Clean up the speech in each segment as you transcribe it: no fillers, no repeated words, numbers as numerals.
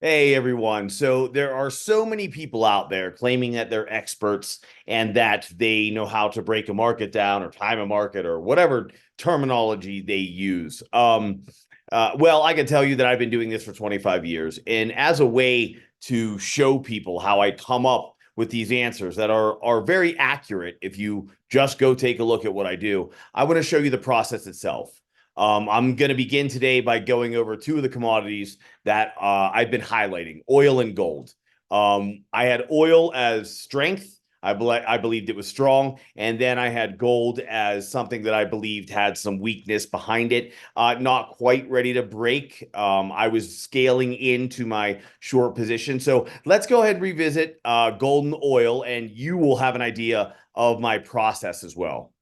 Hey everyone. So there are so many people out there claiming that they're experts and that they know how to break a market down or time a market or whatever terminology they use. Well, I can tell you that I've been doing this for 25 years. And as a way to show people how I come up with these answers that are very accurate, if you just go take a look at what I do, I want to show you the process itself. I'm going to begin today by going over two of the commodities that I've been highlighting: oil and gold. I had oil as strength. I believed it was strong. And then I had gold as something that I believed had some weakness behind it, not quite ready to break. I was scaling into my short position. So let's go ahead and revisit gold and oil, and you will have an idea of my process as well.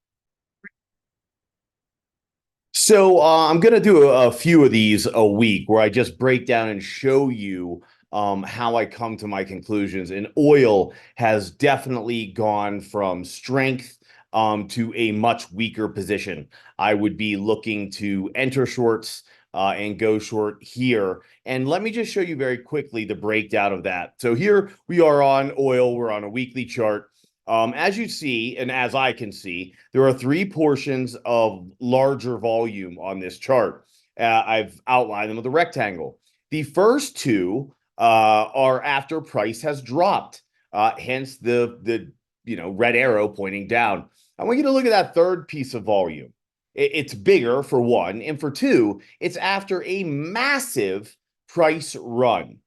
So I'm going to do a few of these a week where I just break down and show you how I come to my conclusions. And oil has definitely gone from strength to a much weaker position. I would be looking to enter shorts and go short here. And let me just show you very quickly the breakdown of that. So here we are on oil. We're on a weekly chart. As you see, and as I can see, there are three portions of larger volume on this chart. I've outlined them with a rectangle. The first two are after price has dropped, hence the red arrow pointing down. I want you to look at that third piece of volume. It's bigger for one, and for two, it's after a massive price run.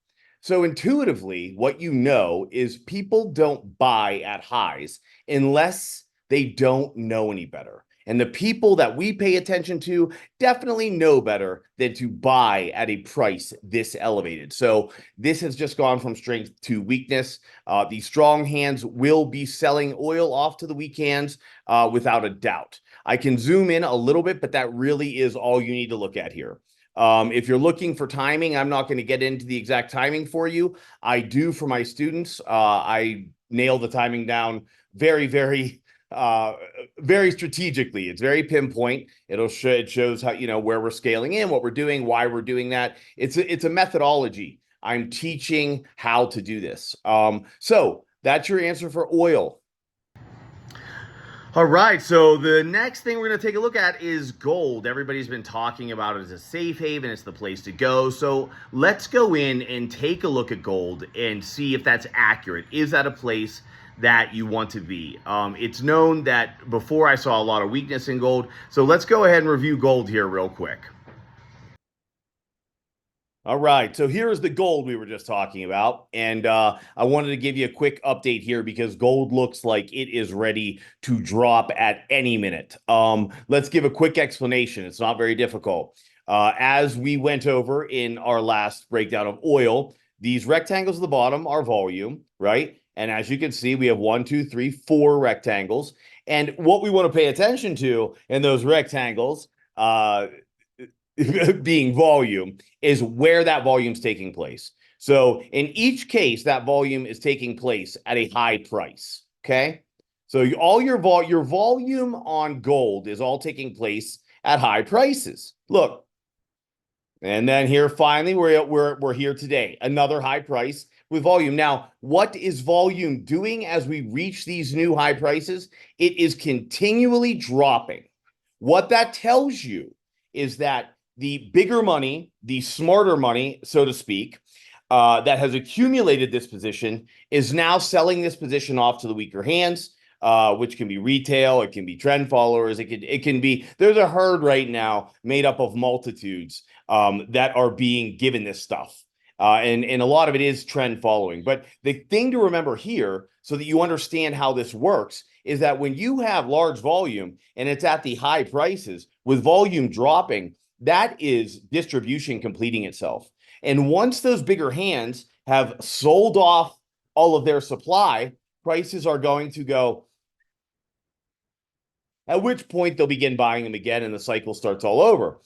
So intuitively, what you know is people don't buy at highs unless they don't know any better. And the people that we pay attention to definitely know better than to buy at a price this elevated. So this has just gone from strength to weakness. The strong hands will be selling oil off to the weak hands without a doubt. I can zoom in a little bit, but that really is all you need to look at here. If you're looking for timing, I'm not going to get into the exact timing for you. I do for my students. I nail the timing down very, very, uh, very strategically. It's very pinpoint. It shows how, where we're scaling in, what we're doing, why we're doing that. It's a methodology. I'm teaching how to do this. So that's your answer for oil. All right, so the next thing we're going to take a look at is gold. Everybody's been talking about it as a safe haven, it's the place to go. So let's go in and take a look at gold and see if that's accurate. Is that a place that you want to be? It's known that before I saw a lot of weakness in gold. So let's go ahead and review gold here real quick. All right, so here's the gold we were just talking about. And I wanted to give you a quick update here because gold looks like it is ready to drop at any minute. Let's give a quick explanation. It's not very difficult. As we went over in our last breakdown of oil, these rectangles at the bottom are volume, right? And as you can see, we have 1, 2, 3, 4 rectangles. And what we want to pay attention to in those rectangles, being volume, is where that volume is taking place. So in each case, that volume is taking place at a high price. Okay. So all your volume on gold is all taking place at high prices. Look. And then here finally we're here today. Another high price with volume. Now, what is volume doing as we reach these new high prices? It is continually dropping. What that tells you is that the bigger money, the smarter money, so to speak, that has accumulated this position is now selling this position off to the weaker hands, which can be retail, it can be trend followers, it can be. There's a herd right now made up of multitudes that are being given this stuff. And a lot of it is trend following. But the thing to remember here, so that you understand how this works, is that when you have large volume and it's at the high prices with volume dropping, that is distribution completing itself. And once those bigger hands have sold off all of their supply, prices are going to go, at which point they'll begin buying them again and the cycle starts all over.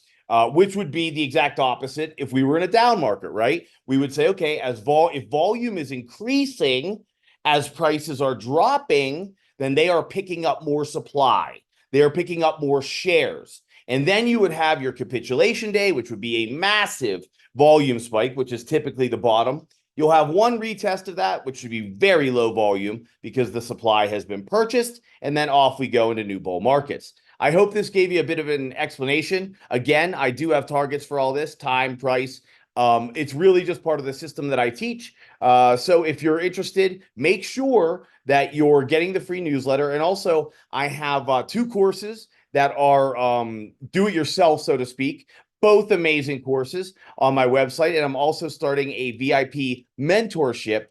Which would be the exact opposite if we were in a down market, right? We would say, okay, if volume is increasing as prices are dropping, then they are picking up more supply. They are picking up more shares. And then you would have your capitulation day, which would be a massive volume spike, which is typically the bottom. You'll have one retest of that, which should be very low volume because the supply has been purchased, and then off we go into new bull markets. I hope this gave you a bit of an explanation. Again, I do have targets for all this: time, price. It's really just part of the system that I teach. So if you're interested, make sure that you're getting the free newsletter. And also, I have two courses that are do-it-yourself, so to speak, both amazing courses on my website. And I'm also starting a VIP mentorship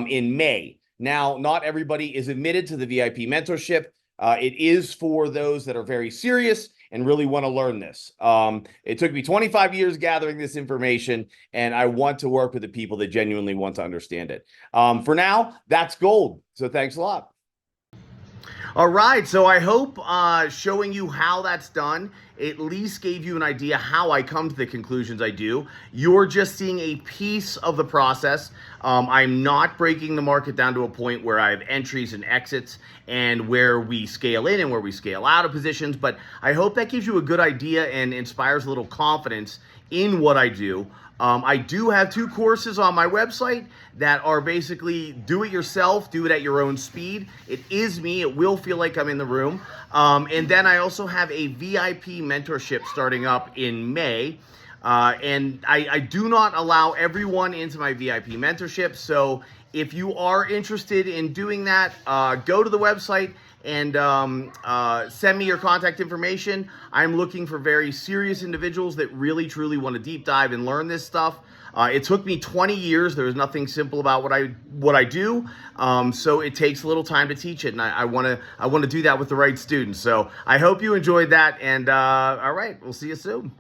in May. Now, not everybody is admitted to the VIP mentorship. It is for those that are very serious and really want to learn this. It took me 25 years gathering this information, and I want to work with the people that genuinely want to understand it. For now, that's gold. So thanks a lot. All right, so I hope showing you how that's done at least gave you an idea how I come to the conclusions I do. You're just seeing a piece of the process. I'm not breaking the market down to a point where I have entries and exits and where we scale in and where we scale out of positions, but I hope that gives you a good idea and inspires a little confidence in what I do. I do have two courses on my website that are basically do it yourself, do it at your own speed. It is me. It will feel like I'm in the room. And then I also have a VIP mentorship starting up in May. And I do not allow everyone into my VIP mentorship. So if you are interested in doing that, go to the website and send me your contact information. I'm looking for very serious individuals that really, truly want to deep dive and learn this stuff. It took me 20 years. There was nothing simple about what I do. So it takes a little time to teach it, and I want to do that with the right students. So I hope you enjoyed that. And all right, we'll see you soon.